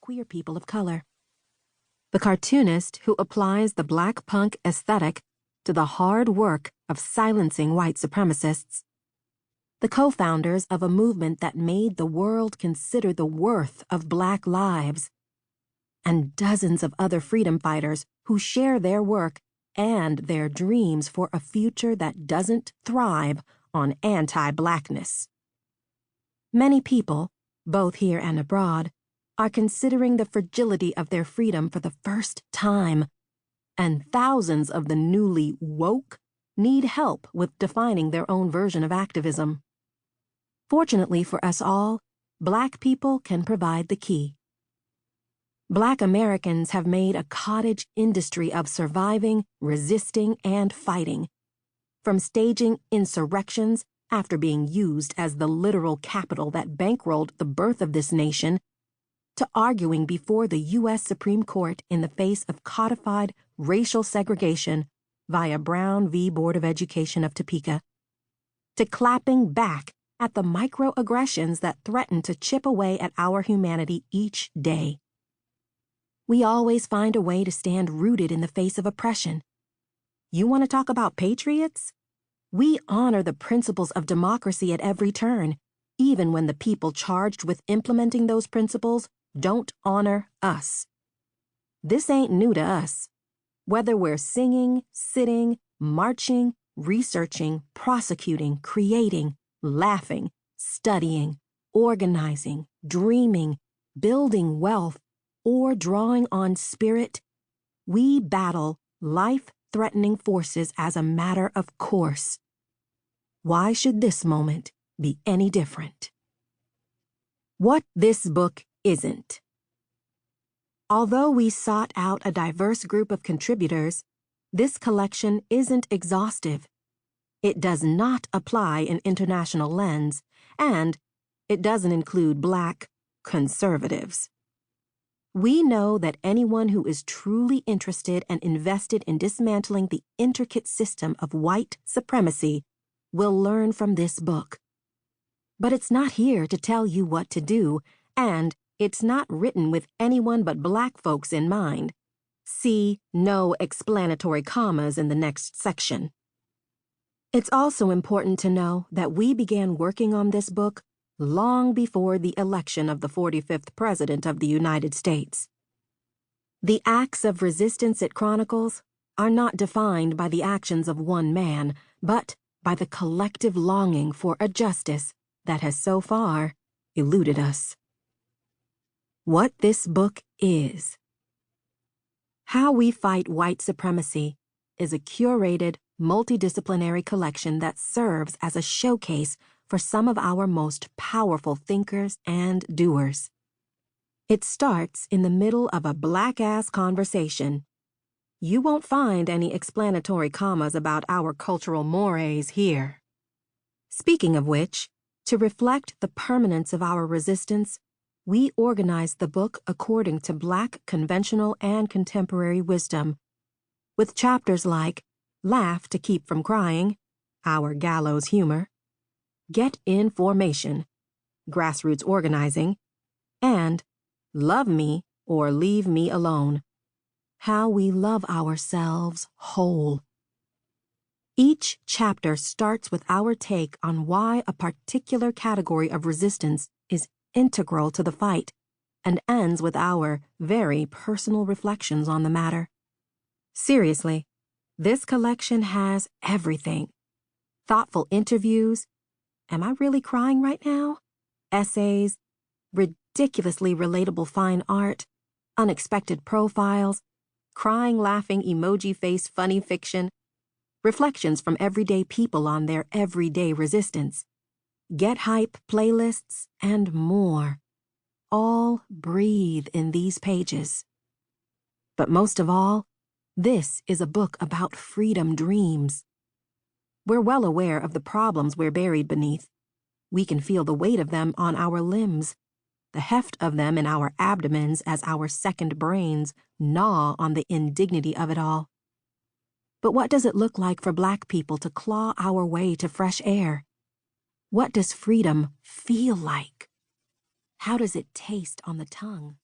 queer people of color. The cartoonist who applies the black punk aesthetic to the hard work of silencing white supremacists. The co-founders of a movement that made the world consider the worth of black lives. And dozens of other freedom fighters who share their work and their dreams for a future that doesn't thrive on anti-blackness. Many people, both here and abroad, are considering the fragility of their freedom for the first time, and thousands of the newly woke need help with defining their own version of activism. Fortunately for us all, Black people can provide the key. Black Americans have made a cottage industry of surviving, resisting, and fighting, from staging insurrections after being used as the literal capital that bankrolled the birth of this nation, to arguing before the U.S. Supreme Court in the face of codified racial segregation via Brown v. Board of Education of Topeka, to clapping back at the microaggressions that threaten to chip away at our humanity each day. We always find a way to stand rooted in the face of oppression. You want to talk about patriots? We honor the principles of democracy at every turn, even when the people charged with implementing those principles don't honor us. This ain't new to us. Whether we're singing, sitting, marching, researching, prosecuting, creating, laughing, studying, organizing, dreaming, building wealth, or drawing on spirit, we battle life-threatening forces as a matter of course. Why should this moment be any different? What this book isn't. Although we sought out a diverse group of contributors, this collection isn't exhaustive. It does not apply an international lens, and it doesn't include Black conservatives. We know that anyone who is truly interested and invested in dismantling the intricate system of white supremacy will learn from this book. But it's not here to tell you what to do, and it's not written with anyone but Black folks in mind. See no explanatory commas in the next section. It's also important to know that we began working on this book long before the election of the 45th President of the United States. The acts of resistance it chronicles are not defined by the actions of one man, but by the collective longing for a justice that has so far eluded us. What this book is. How We Fight White Supremacy is a curated, multidisciplinary collection that serves as a showcase for some of our most powerful thinkers and doers. It starts in the middle of a black-ass conversation. You won't find any explanatory commas about our cultural mores here. Speaking of which, to reflect the permanence of our resistance, we organized the book according to Black conventional and contemporary wisdom, with chapters like Laugh to Keep from Crying, our gallows humor, Get in Formation, grassroots organizing, and Love Me or Leave Me Alone, how we love ourselves whole. Each chapter starts with our take on why a particular category of resistance is integral to the fight, and ends with our very personal reflections on the matter. Seriously, this collection has everything. Thoughtful interviews, am I really crying right now? Essays, ridiculously relatable fine art, unexpected profiles, crying, laughing, emoji face funny fiction, reflections from everyday people on their everyday resistance, Get Hype playlists, and more. All breathe in these pages. But most of all, this is a book about freedom dreams. We're well aware of the problems we're buried beneath. We can feel the weight of them on our limbs, the heft of them in our abdomens as our second brains gnaw on the indignity of it all. But what does it look like for Black people to claw our way to fresh air? What does freedom feel like? How does it taste on the tongue?